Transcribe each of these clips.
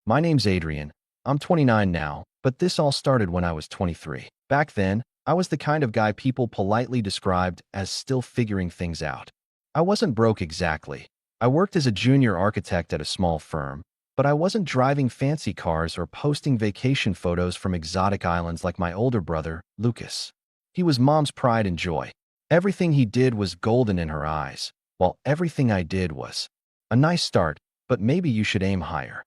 My name's Adrian. I'm 29 now, but this all started when I was 23. Back then, I was the kind of guy people politely described as still figuring things out. I wasn't broke exactly. I worked as a junior architect at a small firm, but I wasn't driving fancy cars or posting vacation photos from exotic islands like my older brother, Lucas. He was Mom's pride and joy. Everything he did was golden in her eyes, while everything I did was a nice start, but maybe you should aim higher.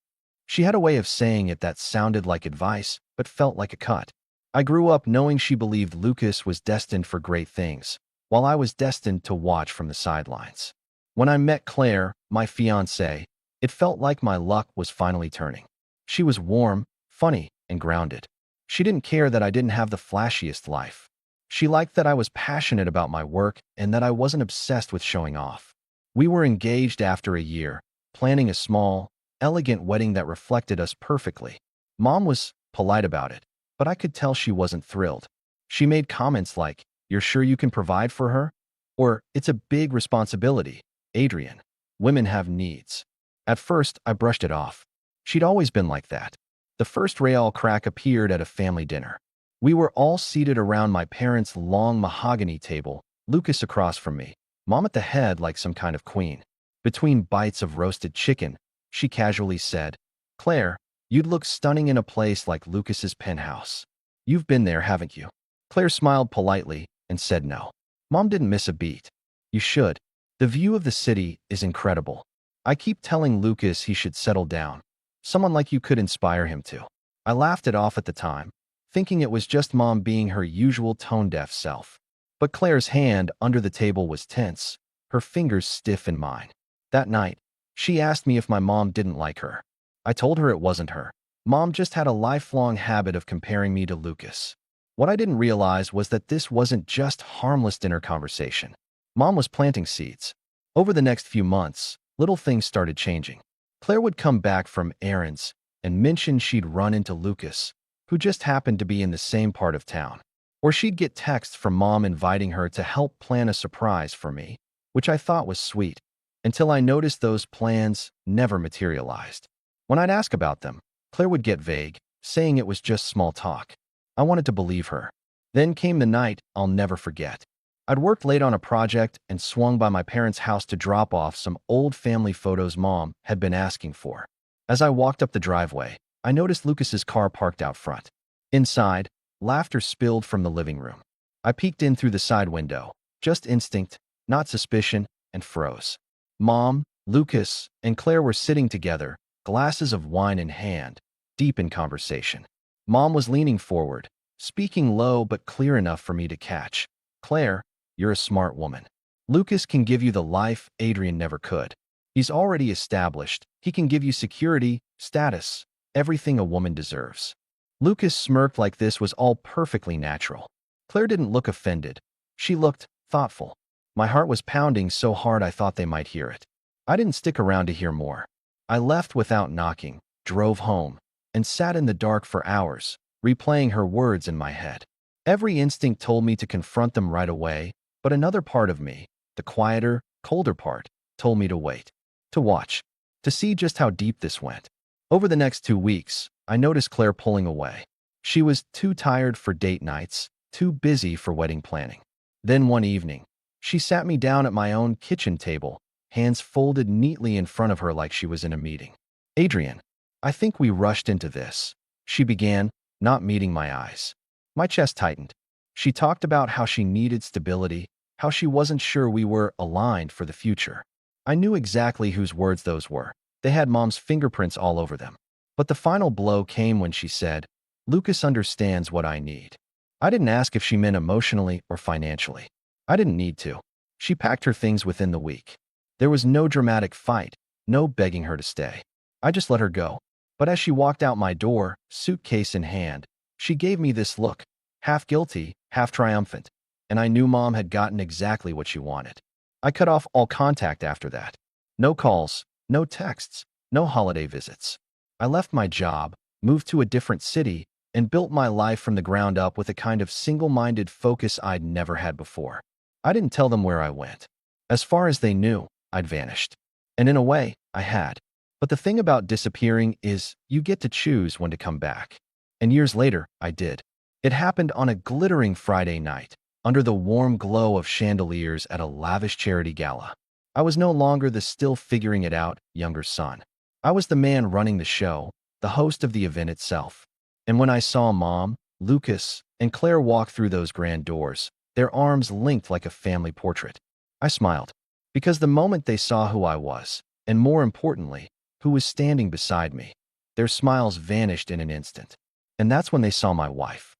She had a way of saying it that sounded like advice, but felt like a cut. I grew up knowing she believed Lucas was destined for great things, while I was destined to watch from the sidelines. When I met Claire, my fiancée, it felt like my luck was finally turning. She was warm, funny, and grounded. She didn't care that I didn't have the flashiest life. She liked that I was passionate about my work and that I wasn't obsessed with showing off. We were engaged after a year, planning a small, elegant wedding that reflected us perfectly. Mom was polite about it, but I could tell she wasn't thrilled. She made comments like, "You're sure you can provide for her?" Or, "It's a big responsibility, Adrian. Women have needs." At first, I brushed it off. She'd always been like that. The first real crack appeared at a family dinner. We were all seated around my parents' long mahogany table, Lucas across from me, Mom at the head like some kind of queen. Between bites of roasted chicken, she casually said, "Claire, you'd look stunning in a place like Lucas's penthouse. You've been there, haven't you?" Claire smiled politely and said no. Mom didn't miss a beat. "You should. The view of the city is incredible. I keep telling Lucas he should settle down. Someone like you could inspire him to." I laughed it off at the time, thinking it was just Mom being her usual tone-deaf self. But Claire's hand under the table was tense, her fingers stiff in mine. That night, she asked me if my mom didn't like her. I told her it wasn't her. Mom just had a lifelong habit of comparing me to Lucas. What I didn't realize was that this wasn't just harmless dinner conversation. Mom was planting seeds. Over the next few months, little things started changing. Claire would come back from errands and mention she'd run into Lucas, who just happened to be in the same part of town. Or she'd get texts from Mom inviting her to help plan a surprise for me, which I thought was sweet, until I noticed those plans never materialized. When I'd ask about them, Claire would get vague, saying it was just small talk. I wanted to believe her. Then came the night I'll never forget. I'd worked late on a project and swung by my parents' house to drop off some old family photos Mom had been asking for. As I walked up the driveway, I noticed Lucas's car parked out front. Inside, laughter spilled from the living room. I peeked in through the side window, just instinct, not suspicion, and froze. Mom, Lucas, and Claire were sitting together, glasses of wine in hand, deep in conversation. Mom was leaning forward, speaking low but clear enough for me to catch. "Claire, you're a smart woman. Lucas can give you the life Adrian never could. He's already established. He can give you security, status, everything a woman deserves." Lucas smirked like this was all perfectly natural. Claire didn't look offended. She looked thoughtful. My heart was pounding so hard I thought they might hear it. I didn't stick around to hear more. I left without knocking, drove home, and sat in the dark for hours, replaying her words in my head. Every instinct told me to confront them right away, but another part of me, the quieter, colder part, told me to wait, to watch, to see just how deep this went. Over the next 2 weeks, I noticed Claire pulling away. She was too tired for date nights, too busy for wedding planning. Then one evening, she sat me down at my own kitchen table, hands folded neatly in front of her like she was in a meeting. "Adrian, I think we rushed into this," she began, not meeting my eyes. My chest tightened. She talked about how she needed stability, how she wasn't sure we were aligned for the future. I knew exactly whose words those were. They had Mom's fingerprints all over them. But the final blow came when she said, "Lucas understands what I need." I didn't ask if she meant emotionally or financially. I didn't need to. She packed her things within the week. There was no dramatic fight, no begging her to stay. I just let her go. But as she walked out my door, suitcase in hand, she gave me this look, half guilty, half triumphant, and I knew Mom had gotten exactly what she wanted. I cut off all contact after that. No calls, no texts, no holiday visits. I left my job, moved to a different city, and built my life from the ground up with a kind of single-minded focus I'd never had before. I didn't tell them where I went. As far as they knew, I'd vanished. And in a way, I had. But the thing about disappearing is you get to choose when to come back. And years later, I did. It happened on a glittering Friday night, under the warm glow of chandeliers at a lavish charity gala. I was no longer the still figuring it out younger son. I was the man running the show, the host of the event itself. And when I saw Mom, Lucas, and Claire walk through those grand doors, their arms linked like a family portrait, I smiled. Because the moment they saw who I was, and more importantly, who was standing beside me, their smiles vanished in an instant. And that's when they saw my wife.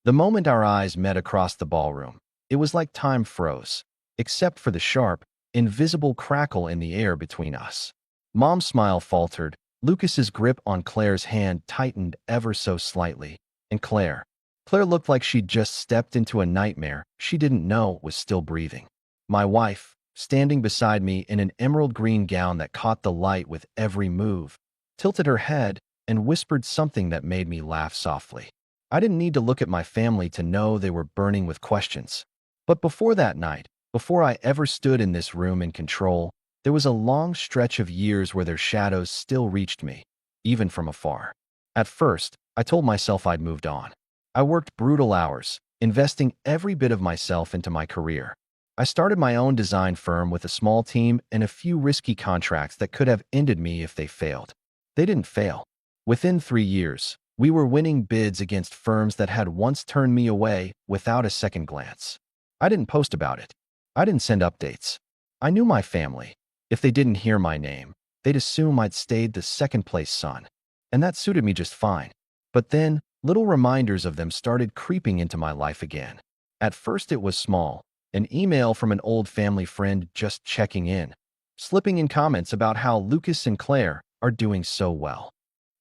The moment our eyes met across the ballroom, it was like time froze, except for the sharp, invisible crackle in the air between us. Mom's smile faltered, Lucas's grip on Claire's hand tightened ever so slightly, and Claire looked like she'd just stepped into a nightmare she didn't know was still breathing. My wife, standing beside me in an emerald green gown that caught the light with every move, tilted her head and whispered something that made me laugh softly. I didn't need to look at my family to know they were burning with questions. But before that night, before I ever stood in this room in control, there was a long stretch of years where their shadows still reached me, even from afar. At first, I told myself I'd moved on. I worked brutal hours, investing every bit of myself into my career. I started my own design firm with a small team and a few risky contracts that could have ended me if they failed. They didn't fail. Within 3 years, we were winning bids against firms that had once turned me away without a second glance. I didn't post about it. I didn't send updates. I knew my family. If they didn't hear my name, they'd assume I'd stayed the second-place son. And that suited me just fine. But then, little reminders of them started creeping into my life again. At first it was small, an email from an old family friend just checking in, slipping in comments about how Lucas and Claire are doing so well.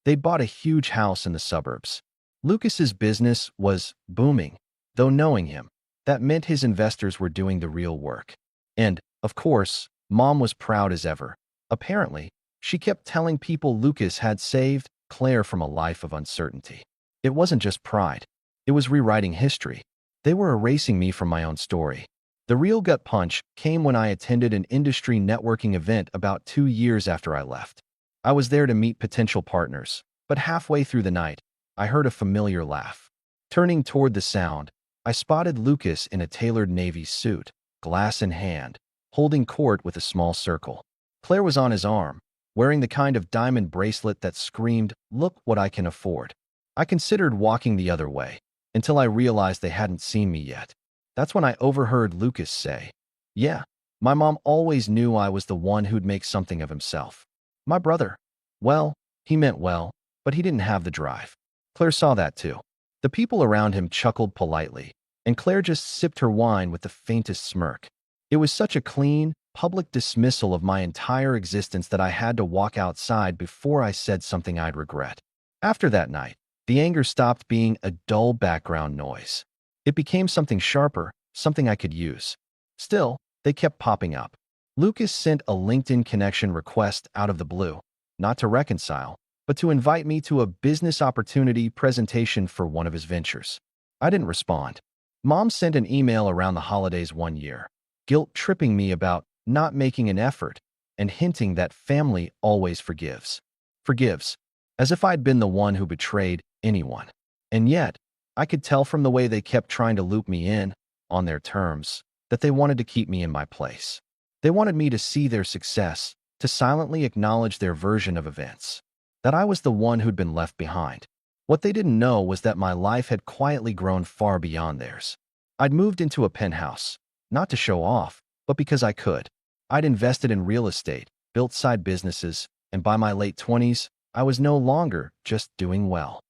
They bought a huge house in the suburbs. Lucas's business was booming, though knowing him, that meant his investors were doing the real work. And, of course, Mom was proud as ever. Apparently, she kept telling people Lucas had saved Claire from a life of uncertainty. It wasn't just pride. It was rewriting history. They were erasing me from my own story. The real gut punch came when I attended an industry networking event about 2 years after I left. I was there to meet potential partners, but halfway through the night, I heard a familiar laugh. Turning toward the sound, I spotted Lucas in a tailored navy suit, glass in hand, holding court with a small circle. Claire was on his arm, wearing the kind of diamond bracelet that screamed, "Look what I can afford." I considered walking the other way, until I realized they hadn't seen me yet. That's when I overheard Lucas say, "Yeah, my mom always knew I was the one who'd make something of himself. My brother, well, he meant well, but he didn't have the drive." Claire saw that too. The people around him chuckled politely, and Claire just sipped her wine with the faintest smirk. It was such a clean, public dismissal of my entire existence that I had to walk outside before I said something I'd regret. After that night, the anger stopped being a dull background noise. It became something sharper, something I could use. Still, they kept popping up. Lucas sent a LinkedIn connection request out of the blue, not to reconcile, but to invite me to a business opportunity presentation for one of his ventures. I didn't respond. Mom sent an email around the holidays one year, guilt-tripping me about not making an effort and hinting that family always forgives. Forgives, as if I'd been the one who betrayed anyone. And yet, I could tell from the way they kept trying to loop me in, on their terms, that they wanted to keep me in my place. They wanted me to see their success, to silently acknowledge their version of events, that I was the one who'd been left behind. What they didn't know was that my life had quietly grown far beyond theirs. I'd moved into a penthouse, not to show off, but because I could. I'd invested in real estate, built side businesses, and by my late 20s, I was no longer just doing well.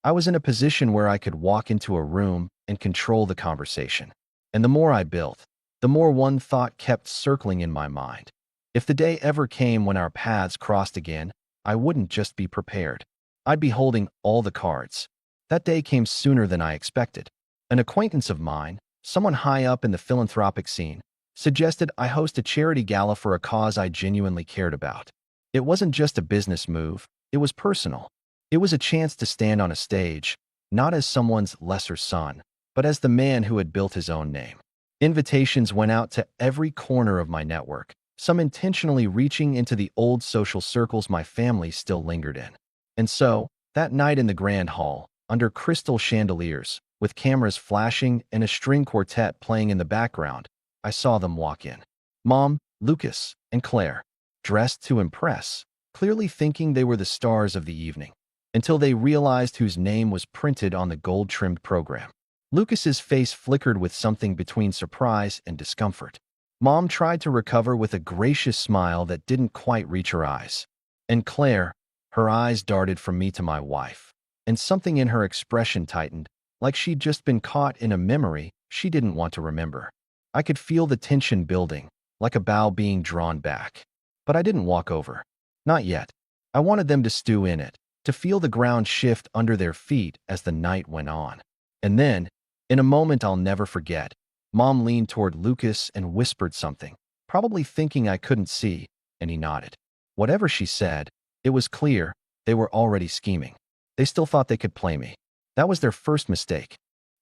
I was in a position where I could walk into a room and control the conversation. And the more I built, the more one thought kept circling in my mind. If the day ever came when our paths crossed again, I wouldn't just be prepared. I'd be holding all the cards. That day came sooner than I expected. An acquaintance of mine, someone high up in the philanthropic scene, suggested I host a charity gala for a cause I genuinely cared about. It wasn't just a business move, it was personal. It was a chance to stand on a stage, not as someone's lesser son, but as the man who had built his own name. Invitations went out to every corner of my network, some intentionally reaching into the old social circles my family still lingered in. And so, that night in the grand hall, under crystal chandeliers, with cameras flashing and a string quartet playing in the background, I saw them walk in. Mom, Lucas, and Claire, dressed to impress, clearly thinking they were the stars of the evening, until they realized whose name was printed on the gold-trimmed program. Lucas's face flickered with something between surprise and discomfort. Mom tried to recover with a gracious smile that didn't quite reach her eyes. And Claire, her eyes darted from me to my wife, and something in her expression tightened, like she'd just been caught in a memory she didn't want to remember. I could feel the tension building, like a bow being drawn back. But I didn't walk over. Not yet. I wanted them to stew in it, to feel the ground shift under their feet as the night went on. And then, in a moment I'll never forget, Mom leaned toward Lucas and whispered something, probably thinking I couldn't see, and he nodded. Whatever she said, it was clear they were already scheming. They still thought they could play me. That was their first mistake.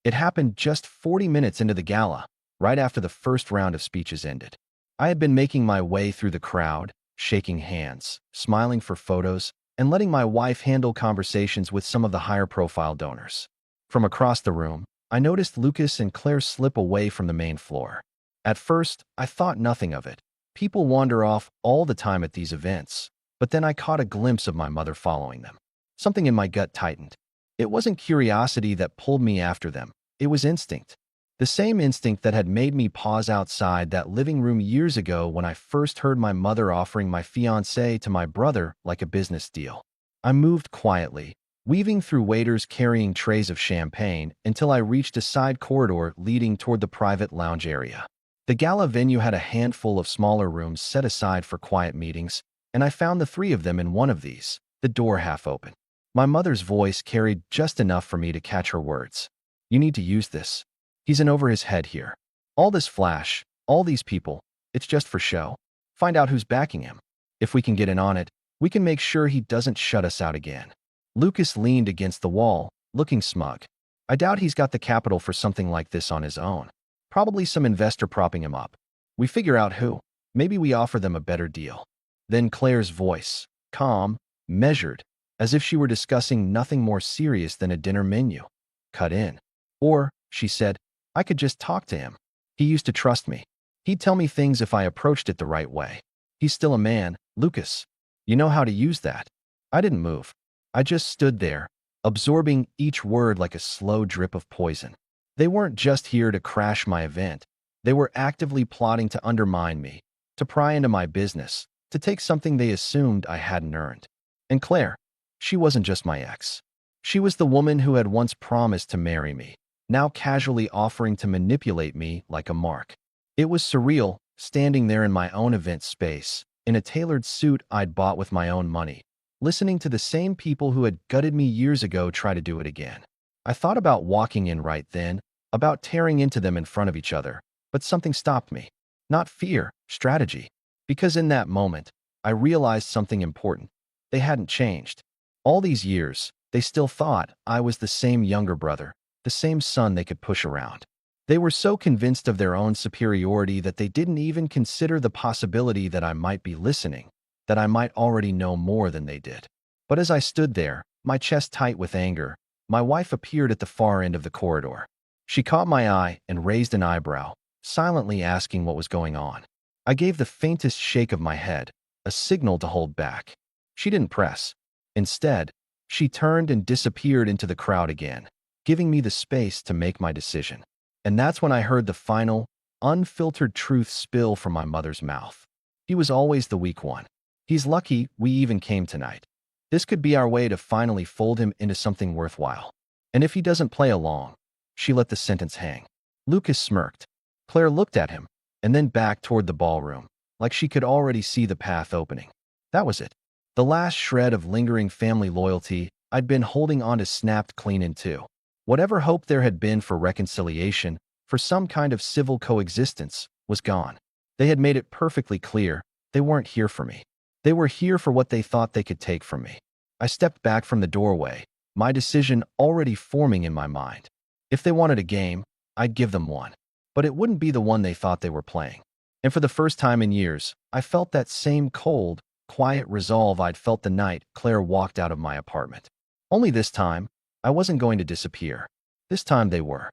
It happened just 40 minutes into the gala, right after the first round of speeches ended. I had been making my way through the crowd, shaking hands, smiling for photos, and letting my wife handle conversations with some of the higher-profile donors. From across the room, I noticed Lucas and Claire slip away from the main floor. At first, I thought nothing of it. People wander off all the time at these events. But then I caught a glimpse of my mother following them. Something in my gut tightened. It wasn't curiosity that pulled me after them. It was instinct. The same instinct that had made me pause outside that living room years ago when I first heard my mother offering my fiancé to my brother like a business deal. I moved quietly, weaving through waiters carrying trays of champagne until I reached a side corridor leading toward the private lounge area. The gala venue had a handful of smaller rooms set aside for quiet meetings, and I found the three of them in one of these, the door half open. My mother's voice carried just enough for me to catch her words. "You need to use this. He's in over his head here. All this flash, all these people, it's just for show. Find out who's backing him. If we can get in on it, we can make sure he doesn't shut us out again." Lucas leaned against the wall, looking smug. I doubt he's got the capital for something like this on his own. Probably some investor propping him up. We figure out who. Maybe we offer them a better deal. Then Claire's voice, calm, measured, as if she were discussing nothing more serious than a dinner menu, cut in. "Or," she said, "I could just talk to him. He used to trust me. He'd tell me things if I approached it the right way. He's still a man, Lucas. You know how to use that." I didn't move. I just stood there, absorbing each word like a slow drip of poison. They weren't just here to crash my event. They were actively plotting to undermine me, to pry into my business, to take something they assumed I hadn't earned. And Claire, she wasn't just my ex. She was the woman who had once promised to marry me, now casually offering to manipulate me like a mark. It was surreal, standing there in my own event space, in a tailored suit I'd bought with my own money, listening to the same people who had gutted me years ago try to do it again. I thought about walking in right then, about tearing into them in front of each other, but something stopped me. Not fear, strategy. Because in that moment, I realized something important. They hadn't changed. All these years, they still thought I was the same younger brother, the same son they could push around. They were so convinced of their own superiority that they didn't even consider the possibility that I might be listening, that I might already know more than they did. But as I stood there, my chest tight with anger, my wife appeared at the far end of the corridor. She caught my eye and raised an eyebrow, silently asking what was going on. I gave the faintest shake of my head, a signal to hold back. She didn't press. Instead, she turned and disappeared into the crowd again, giving me the space to make my decision. And that's when I heard the final, unfiltered truth spill from my mother's mouth. He was always the weak one. He's lucky we even came tonight. This could be our way to finally fold him into something worthwhile. And if he doesn't play along, she let the sentence hang. Lucas smirked. Claire looked at him, and then back toward the ballroom, like she could already see the path opening. That was it. The last shred of lingering family loyalty I'd been holding on to snapped clean in two. Whatever hope there had been for reconciliation, for some kind of civil coexistence, was gone. They had made it perfectly clear they weren't here for me. They were here for what they thought they could take from me. I stepped back from the doorway, my decision already forming in my mind. If they wanted a game, I'd give them one. But it wouldn't be the one they thought they were playing. And for the first time in years, I felt that same cold, quiet resolve I'd felt the night Claire walked out of my apartment. Only this time, I wasn't going to disappear. This time they were.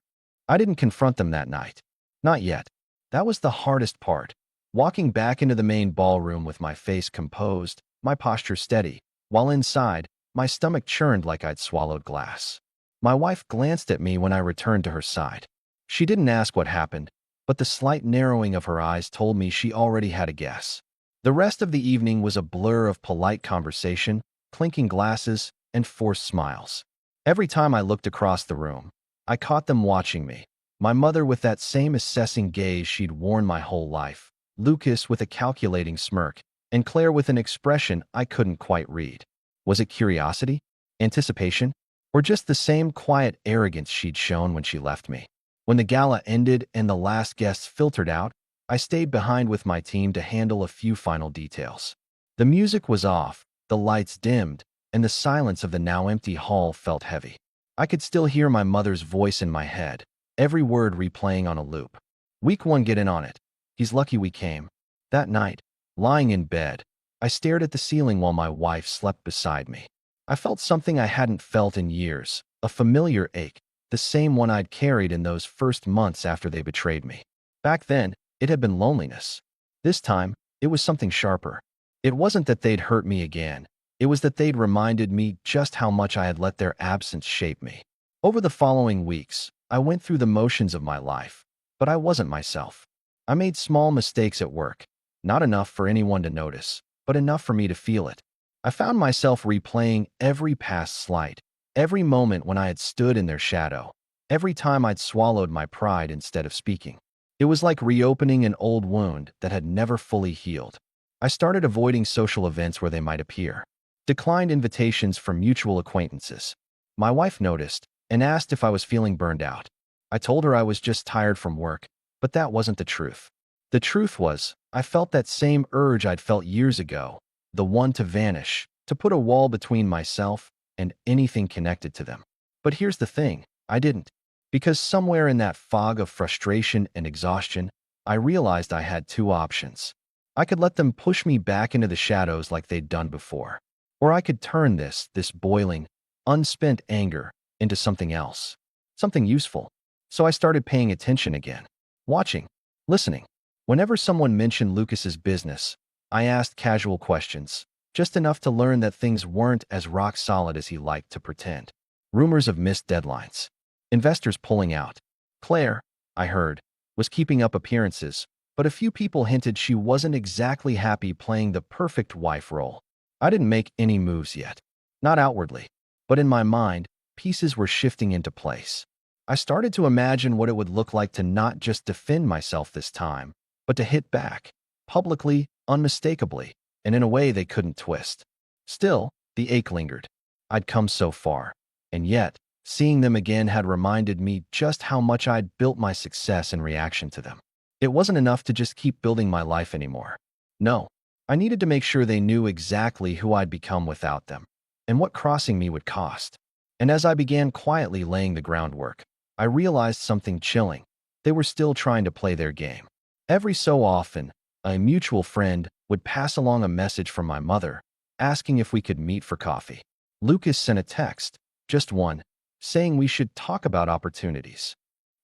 I didn't confront them that night. Not yet. That was the hardest part. Walking back into the main ballroom with my face composed, my posture steady, while inside, my stomach churned like I'd swallowed glass. My wife glanced at me when I returned to her side. She didn't ask what happened, but the slight narrowing of her eyes told me she already had a guess. The rest of the evening was a blur of polite conversation, clinking glasses, and forced smiles. Every time I looked across the room, I caught them watching me. My mother with that same assessing gaze she'd worn my whole life, Lucas with a calculating smirk, and Claire with an expression I couldn't quite read. Was it curiosity? Anticipation? Or just the same quiet arrogance she'd shown when she left me? When the gala ended and the last guests filtered out, I stayed behind with my team to handle a few final details. The music was off, the lights dimmed, and the silence of the now empty hall felt heavy. I could still hear my mother's voice in my head, every word replaying on a loop. Week 1, get in on it. He's lucky we came. That night, lying in bed, I stared at the ceiling while my wife slept beside me. I felt something I hadn't felt in years, a familiar ache, the same one I'd carried in those first months after they betrayed me. Back then, it had been loneliness. This time, it was something sharper. It wasn't that they'd hurt me again. It was that they'd reminded me just how much I had let their absence shape me. Over the following weeks, I went through the motions of my life, but I wasn't myself. I made small mistakes at work, not enough for anyone to notice, but enough for me to feel it. I found myself replaying every past slight, every moment when I had stood in their shadow, every time I'd swallowed my pride instead of speaking. It was like reopening an old wound that had never fully healed. I started avoiding social events where they might appear, declined invitations from mutual acquaintances. My wife noticed and asked if I was feeling burned out. I told her I was just tired from work, but that wasn't the truth. The truth was, I felt that same urge I'd felt years ago, the one to vanish, to put a wall between myself and anything connected to them. But here's the thing, I didn't. Because somewhere in that fog of frustration and exhaustion, I realized I had two options. I could let them push me back into the shadows like they'd done before. Or I could turn this boiling, unspent anger into something else, something useful. So I started paying attention again, watching, listening. Whenever someone mentioned Lucas's business, I asked casual questions, just enough to learn that things weren't as rock solid as he liked to pretend. Rumors of missed deadlines, investors pulling out. Claire, I heard, was keeping up appearances, but a few people hinted she wasn't exactly happy playing the perfect wife role. I didn't make any moves yet, not outwardly, but in my mind, pieces were shifting into place. I started to imagine what it would look like to not just defend myself this time, but to hit back, publicly, unmistakably, and in a way they couldn't twist. Still, the ache lingered. I'd come so far, and yet, seeing them again had reminded me just how much I'd built my success in reaction to them. It wasn't enough to just keep building my life anymore. No, I needed to make sure they knew exactly who I'd become without them, and what crossing me would cost. And as I began quietly laying the groundwork, I realized something chilling. They were still trying to play their game. Every so often, a mutual friend would pass along a message from my mother, asking if we could meet for coffee. Lucas sent a text, just one, saying we should talk about opportunities.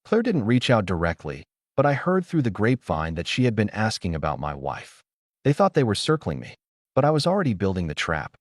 Claire didn't reach out directly, but I heard through the grapevine that she had been asking about my wife. They thought they were circling me, but I was already building the trap.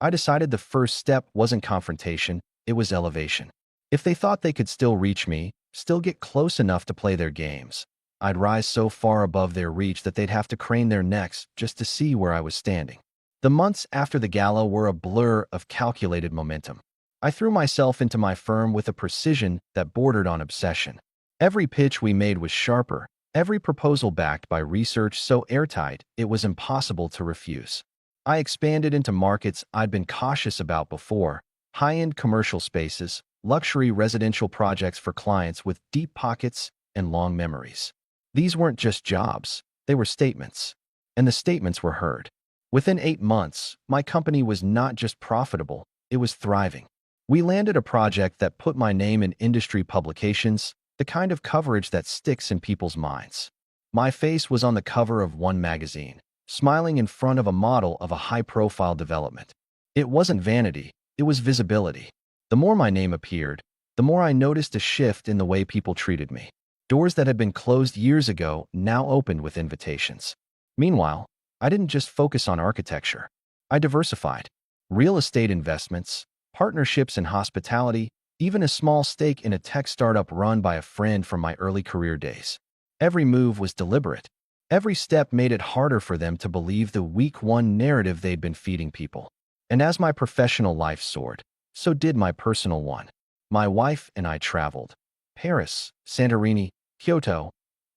I decided the first step wasn't confrontation, it was elevation. If they thought they could still reach me, still get close enough to play their games, I'd rise so far above their reach that they'd have to crane their necks just to see where I was standing. The months after the gala were a blur of calculated momentum. I threw myself into my firm with a precision that bordered on obsession. Every pitch we made was sharper, every proposal backed by research so airtight it was impossible to refuse. I expanded into markets I'd been cautious about before, high-end commercial spaces, luxury residential projects for clients with deep pockets and long memories. These weren't just jobs, they were statements. And the statements were heard. Within 8 months, my company was not just profitable, it was thriving. We landed a project that put my name in industry publications, the kind of coverage that sticks in people's minds. My face was on the cover of one magazine, smiling in front of a model of a high-profile development. It wasn't vanity, it was visibility. The more my name appeared, the more I noticed a shift in the way people treated me. Doors that had been closed years ago now opened with invitations. Meanwhile, I didn't just focus on architecture. I diversified. Real estate investments, partnerships in hospitality, even a small stake in a tech startup run by a friend from my early career days. Every move was deliberate. Every step made it harder for them to believe the week one narrative they'd been feeding people. And as my professional life soared, so did my personal one. My wife and I traveled. Paris, Santorini, Kyoto.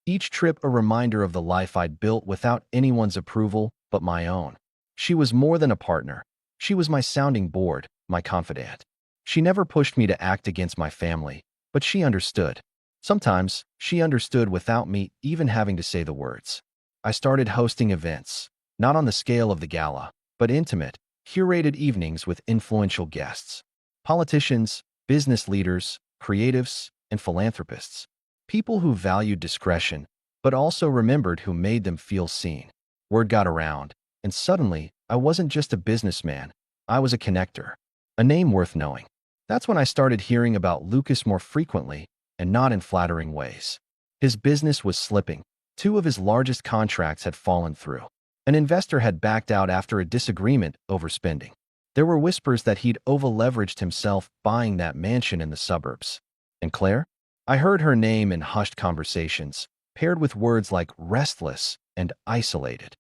Each trip a reminder of the life I'd built without anyone's approval but my own. She was more than a partner. She was my sounding board, my confidant. She never pushed me to act against my family, but she understood. Sometimes, she understood without me even having to say the words. I started hosting events, not on the scale of the gala, but intimate, curated evenings with influential guests. Politicians, business leaders, creatives, and philanthropists. People who valued discretion, but also remembered who made them feel seen. Word got around, and suddenly, I wasn't just a businessman, I was a connector. A name worth knowing. That's when I started hearing about Lucas more frequently, and not in flattering ways. His business was slipping. 2 of his largest contracts had fallen through. An investor had backed out after a disagreement over spending. There were whispers that he'd over-leveraged himself buying that mansion in the suburbs. And Claire? I heard her name in hushed conversations, paired with words like restless and isolated.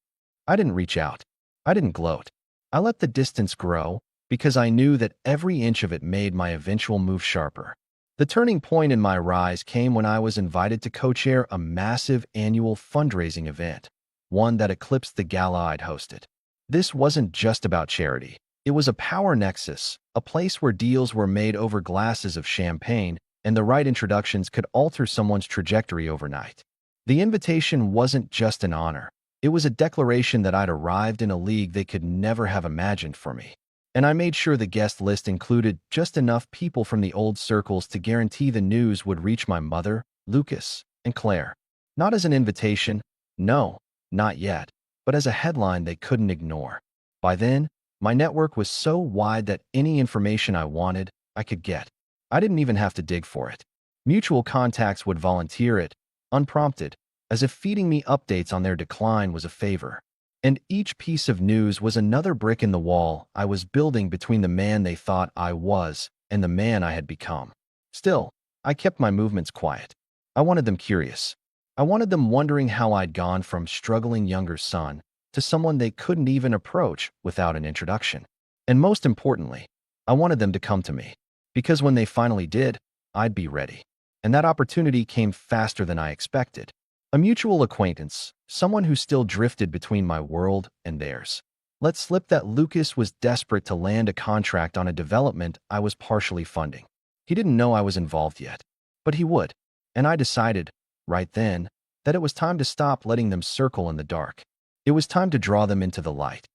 I didn't reach out. I didn't gloat. I let the distance grow because I knew that every inch of it made my eventual move sharper. The turning point in my rise came when I was invited to co-chair a massive annual fundraising event, one that eclipsed the gala I'd hosted. This wasn't just about charity. It was a power nexus, a place where deals were made over glasses of champagne, and the right introductions could alter someone's trajectory overnight. The invitation wasn't just an honor. It was a declaration that I'd arrived in a league they could never have imagined for me. And I made sure the guest list included just enough people from the old circles to guarantee the news would reach my mother, Lucas, and Claire. Not as an invitation, no, not yet, but as a headline they couldn't ignore. By then, my network was so wide that any information I wanted, I could get. I didn't even have to dig for it. Mutual contacts would volunteer it, unprompted, as if feeding me updates on their decline was a favor. And each piece of news was another brick in the wall I was building between the man they thought I was and the man I had become. Still, I kept my movements quiet. I wanted them curious. I wanted them wondering how I'd gone from struggling younger son to someone they couldn't even approach without an introduction. And most importantly, I wanted them to come to me. Because when they finally did, I'd be ready. And that opportunity came faster than I expected. A mutual acquaintance, someone who still drifted between my world and theirs, let slip that Lucas was desperate to land a contract on a development I was partially funding. He didn't know I was involved yet, but he would. And I decided, right then, that it was time to stop letting them circle in the dark. It was time to draw them into the light.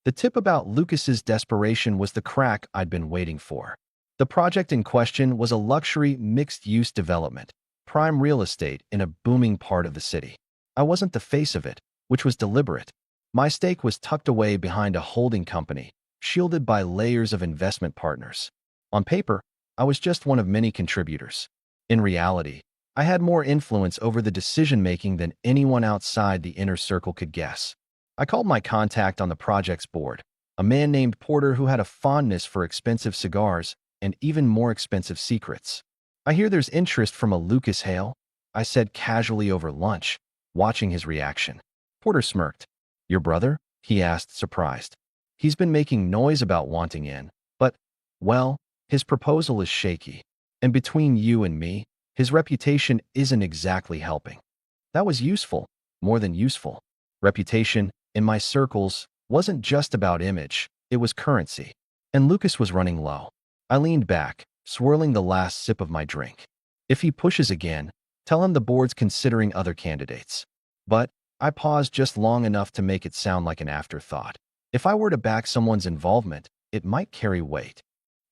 The tip about Lucas's desperation was the crack I'd been waiting for. The project in question was a luxury mixed-use development, prime real estate in a booming part of the city. I wasn't the face of it, which was deliberate. My stake was tucked away behind a holding company, shielded by layers of investment partners. On paper, I was just one of many contributors. In reality, I had more influence over the decision-making than anyone outside the inner circle could guess. I called my contact on the project's board, a man named Porter who had a fondness for expensive cigars and even more expensive secrets. "I hear there's interest from a Lucas Hale," I said casually over lunch, watching his reaction. Porter smirked. "Your brother?" he asked, surprised. "He's been making noise about wanting in, but, well, his proposal is shaky. And between you and me, his reputation isn't exactly helping." That was useful, more than useful. Reputation, in my circles, wasn't just about image, it was currency. And Lucas was running low. I leaned back, swirling the last sip of my drink. If he pushes again, tell him the board's considering other candidates. But I paused just long enough to make it sound like an afterthought. If I were to back someone's involvement, it might carry weight.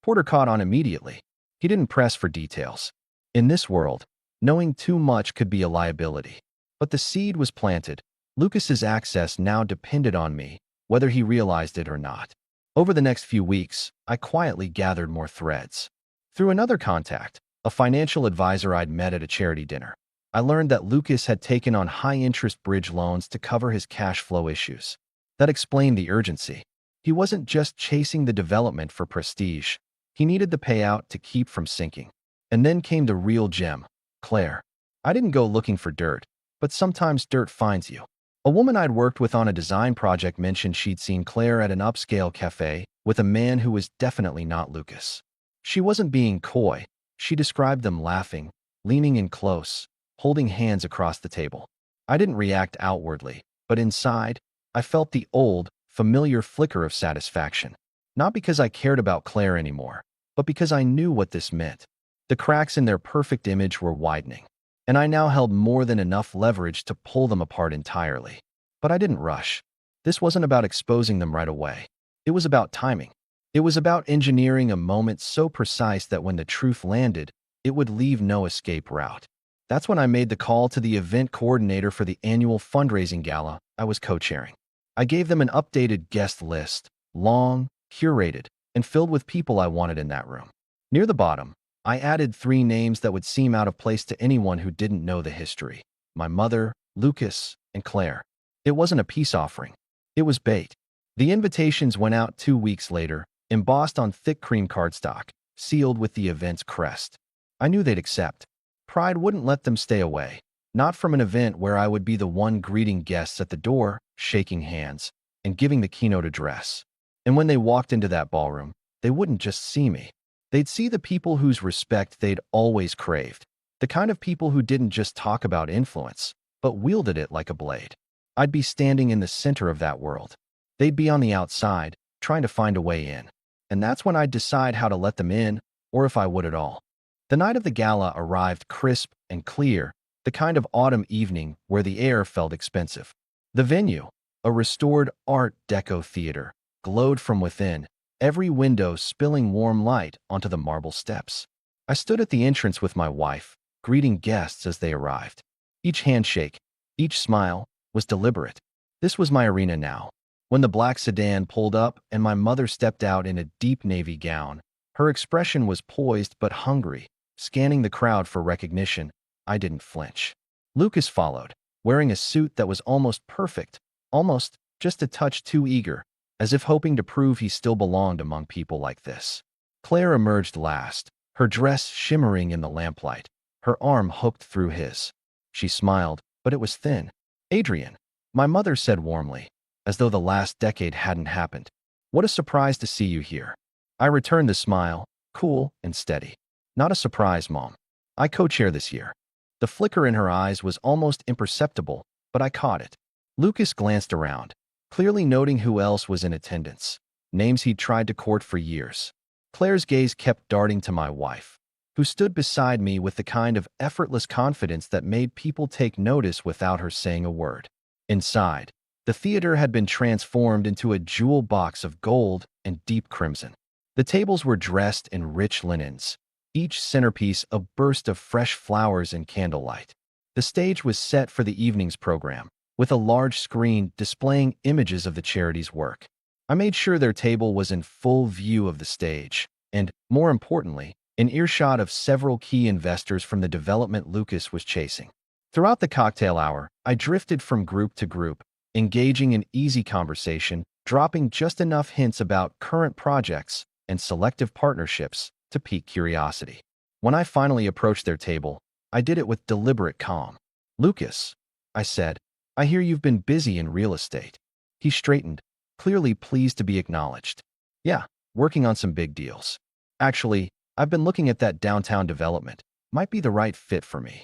Porter caught on immediately. He didn't press for details. In this world, knowing too much could be a liability. But the seed was planted. Lucas's access now depended on me, whether he realized it or not. Over the next few weeks, I quietly gathered more threads. Through another contact, a financial advisor I'd met at a charity dinner, I learned that Lucas had taken on high-interest bridge loans to cover his cash flow issues. That explained the urgency. He wasn't just chasing the development for prestige. He needed the payout to keep from sinking. And then came the real gem, Claire. I didn't go looking for dirt, but sometimes dirt finds you. A woman I'd worked with on a design project mentioned she'd seen Claire at an upscale cafe with a man who was definitely not Lucas. She wasn't being coy. She described them laughing, leaning in close, holding hands across the table. I didn't react outwardly, but inside, I felt the old, familiar flicker of satisfaction. Not because I cared about Claire anymore, but because I knew what this meant. The cracks in their perfect image were widening, and I now held more than enough leverage to pull them apart entirely. But I didn't rush. This wasn't about exposing them right away. It was about timing. It was about engineering a moment so precise that when the truth landed, it would leave no escape route. That's when I made the call to the event coordinator for the annual fundraising gala I was co-chairing. I gave them an updated guest list, long, curated, and filled with people I wanted in that room. Near the bottom, I added 3 names that would seem out of place to anyone who didn't know the history: my mother, Lucas, and Claire. It wasn't a peace offering. It was bait. The invitations went out 2 weeks later, embossed on thick cream cardstock, sealed with the event's crest. I knew they'd accept. Pride wouldn't let them stay away. Not from an event where I would be the one greeting guests at the door, shaking hands, and giving the keynote address. And when they walked into that ballroom, they wouldn't just see me. They'd see the people whose respect they'd always craved. The kind of people who didn't just talk about influence, but wielded it like a blade. I'd be standing in the center of that world. They'd be on the outside, trying to find a way in. And that's when I'd decide how to let them in, or if I would at all. The night of the gala arrived crisp and clear, the kind of autumn evening where the air felt expensive. The venue, a restored Art Deco theater, glowed from within, every window spilling warm light onto the marble steps. I stood at the entrance with my wife, greeting guests as they arrived. Each handshake, each smile, was deliberate. This was my arena now. When the black sedan pulled up and my mother stepped out in a deep navy gown, her expression was poised but hungry, scanning the crowd for recognition. I didn't flinch. Lucas followed, wearing a suit that was almost perfect, almost just a touch too eager, as if hoping to prove he still belonged among people like this. Claire emerged last, her dress shimmering in the lamplight, her arm hooked through his. She smiled, but it was thin. "Adrian," my mother said warmly, as though the last decade hadn't happened. "What a surprise to see you here." I returned the smile, cool and steady. "Not a surprise, Mom. I co-chair this year." The flicker in her eyes was almost imperceptible, but I caught it. Lucas glanced around, clearly noting who else was in attendance, names he'd tried to court for years. Claire's gaze kept darting to my wife, who stood beside me with the kind of effortless confidence that made people take notice without her saying a word. Inside, the theater had been transformed into a jewel box of gold and deep crimson. The tables were dressed in rich linens, each centerpiece a burst of fresh flowers and candlelight. The stage was set for the evening's program, with a large screen displaying images of the charity's work. I made sure their table was in full view of the stage, and, more importantly, in earshot of several key investors from the development Lucas was chasing. Throughout the cocktail hour, I drifted from group to group, engaging in easy conversation, dropping just enough hints about current projects and selective partnerships to pique curiosity. When I finally approached their table, I did it with deliberate calm. "Lucas," I said, "I hear you've been busy in real estate." He straightened, clearly pleased to be acknowledged. "Yeah, working on some big deals. Actually, I've been looking at that downtown development. Might be the right fit for me."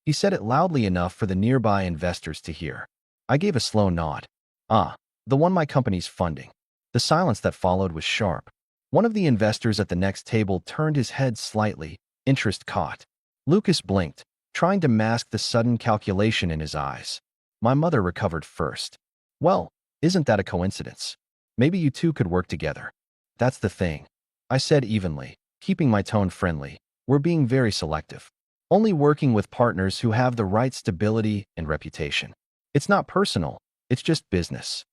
He said it loudly enough for the nearby investors to hear. I gave a slow nod. "Ah, the one my company's funding." The silence that followed was sharp. One of the investors at the next table turned his head slightly, interest caught. Lucas blinked, trying to mask the sudden calculation in his eyes. My mother recovered first. "Well, isn't that a coincidence? Maybe you two could work together." "That's the thing," I said evenly, keeping my tone friendly. "We're being very selective." only working with partners who have the right stability and reputation. It's not personal, it's just business.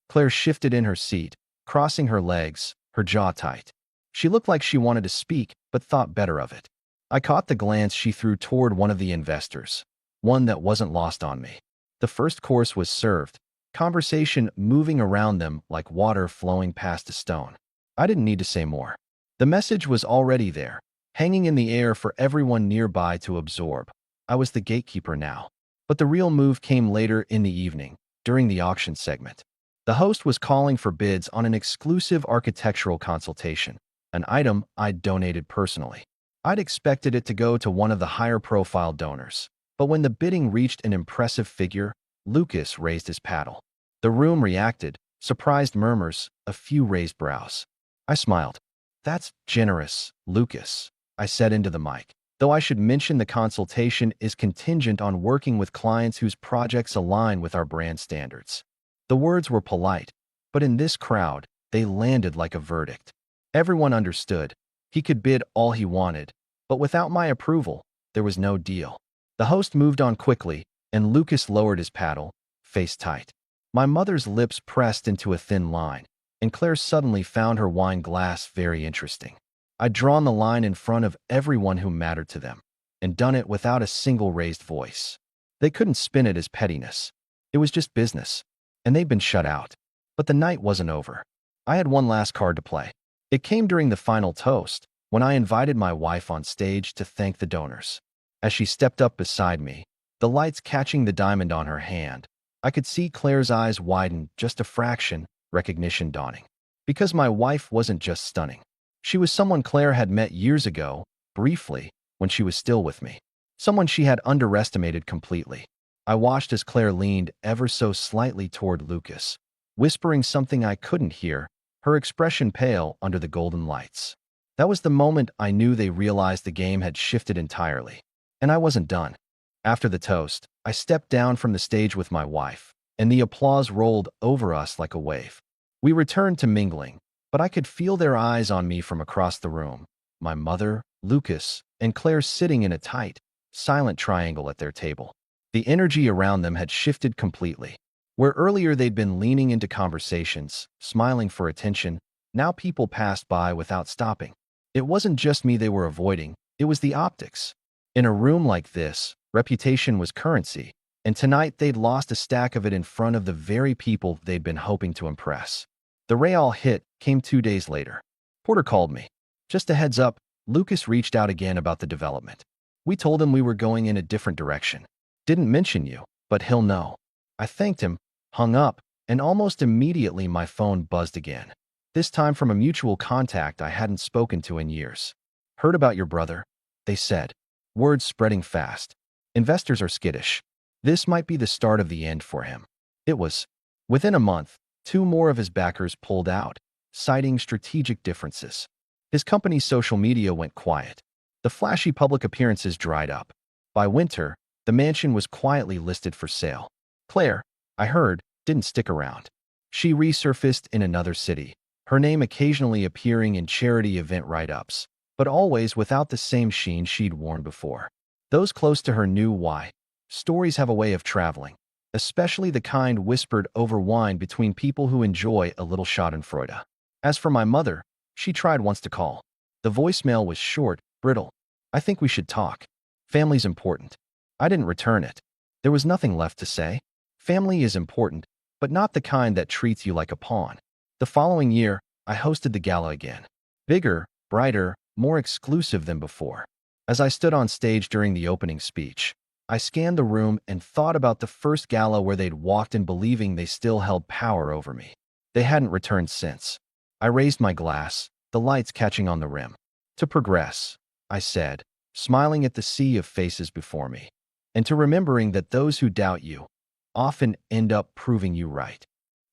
Claire shifted in her seat, crossing her legs, her jaw tight. She looked like she wanted to speak, but thought better of it. I caught the glance she threw toward one of the investors, one that wasn't lost on me. The first course was served, conversation moving around them like water flowing past a stone. I didn't need to say more. The message was already there, hanging in the air for everyone nearby to absorb. I was the gatekeeper now. But the real move came later in the evening, during the auction segment. The host was calling for bids on an exclusive architectural consultation, an item I'd donated personally. I'd expected it to go to one of the higher-profile donors. But when the bidding reached an impressive figure, Lucas raised his paddle. The room reacted, surprised murmurs, a few raised brows. I smiled. "That's generous, Lucas," I said into the mic. Though I should mention the consultation is contingent on working with clients whose projects align with our brand standards. The words were polite, but in this crowd, they landed like a verdict. Everyone understood. He could bid all he wanted, but without my approval, there was no deal. The host moved on quickly, and Lucas lowered his paddle, face tight. My mother's lips pressed into a thin line, and Claire suddenly found her wine glass very interesting. I'd drawn the line in front of everyone who mattered to them, and done it without a single raised voice. They couldn't spin it as pettiness. It was just business, and they'd been shut out. But the night wasn't over. I had one last card to play. It came during the final toast, when I invited my wife on stage to thank the donors. As she stepped up beside me, the lights catching the diamond on her hand, I could see Claire's eyes widen just a fraction, recognition dawning. Because my wife wasn't just stunning. She was someone Claire had met years ago, briefly, when she was still with me. Someone she had underestimated completely. I watched as Claire leaned ever so slightly toward Lucas, whispering something I couldn't hear, her expression pale under the golden lights. That was the moment I knew they realized the game had shifted entirely. And I wasn't done. After the toast, I stepped down from the stage with my wife, and the applause rolled over us like a wave. We returned to mingling, but I could feel their eyes on me from across the room. My mother, Lucas, and Claire sitting in a tight, silent triangle at their table. The energy around them had shifted completely. Where earlier they'd been leaning into conversations, smiling for attention, now people passed by without stopping. It wasn't just me they were avoiding, it was the optics. In a room like this, reputation was currency, and tonight they'd lost a stack of it in front of the very people they'd been hoping to impress. The Real hit came 2 days later. Porter called me. "Just a heads up, Lucas reached out again about the development. We told him we were going in a different direction. Didn't mention you, but he'll know." I thanked him, hung up, and almost immediately my phone buzzed again. This time from a mutual contact I hadn't spoken to in years. "Heard about your brother," they said. Words spreading fast. "Investors are skittish. This might be the start of the end for him." It was. Within a month, 2 more of his backers pulled out, citing strategic differences. His company's social media went quiet. The flashy public appearances dried up. By winter, the mansion was quietly listed for sale. Claire, I heard, didn't stick around. She resurfaced in another city, her name occasionally appearing in charity event write-ups, but always without the same sheen she'd worn before. Those close to her knew why. Stories have a way of traveling, especially the kind whispered over wine between people who enjoy a little schadenfreude. As for my mother, she tried once to call. The voicemail was short, brittle. "I think we should talk. Family's important." I didn't return it. There was nothing left to say. Family is important, but not the kind that treats you like a pawn. The following year, I hosted the gala again. Bigger, brighter, more exclusive than before. As I stood on stage during the opening speech, I scanned the room and thought about the first gala where they'd walked in believing they still held power over me. They hadn't returned since. I raised my glass, the lights catching on the rim. "To progress," I said, smiling at the sea of faces before me, "and to remembering that those who doubt you often end up proving you right."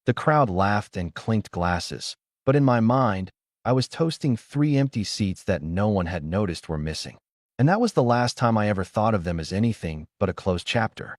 The crowd laughed and clinked glasses, but in my mind, I was toasting 3 empty seats that no one had noticed were missing. And that was the last time I ever thought of them as anything but a closed chapter.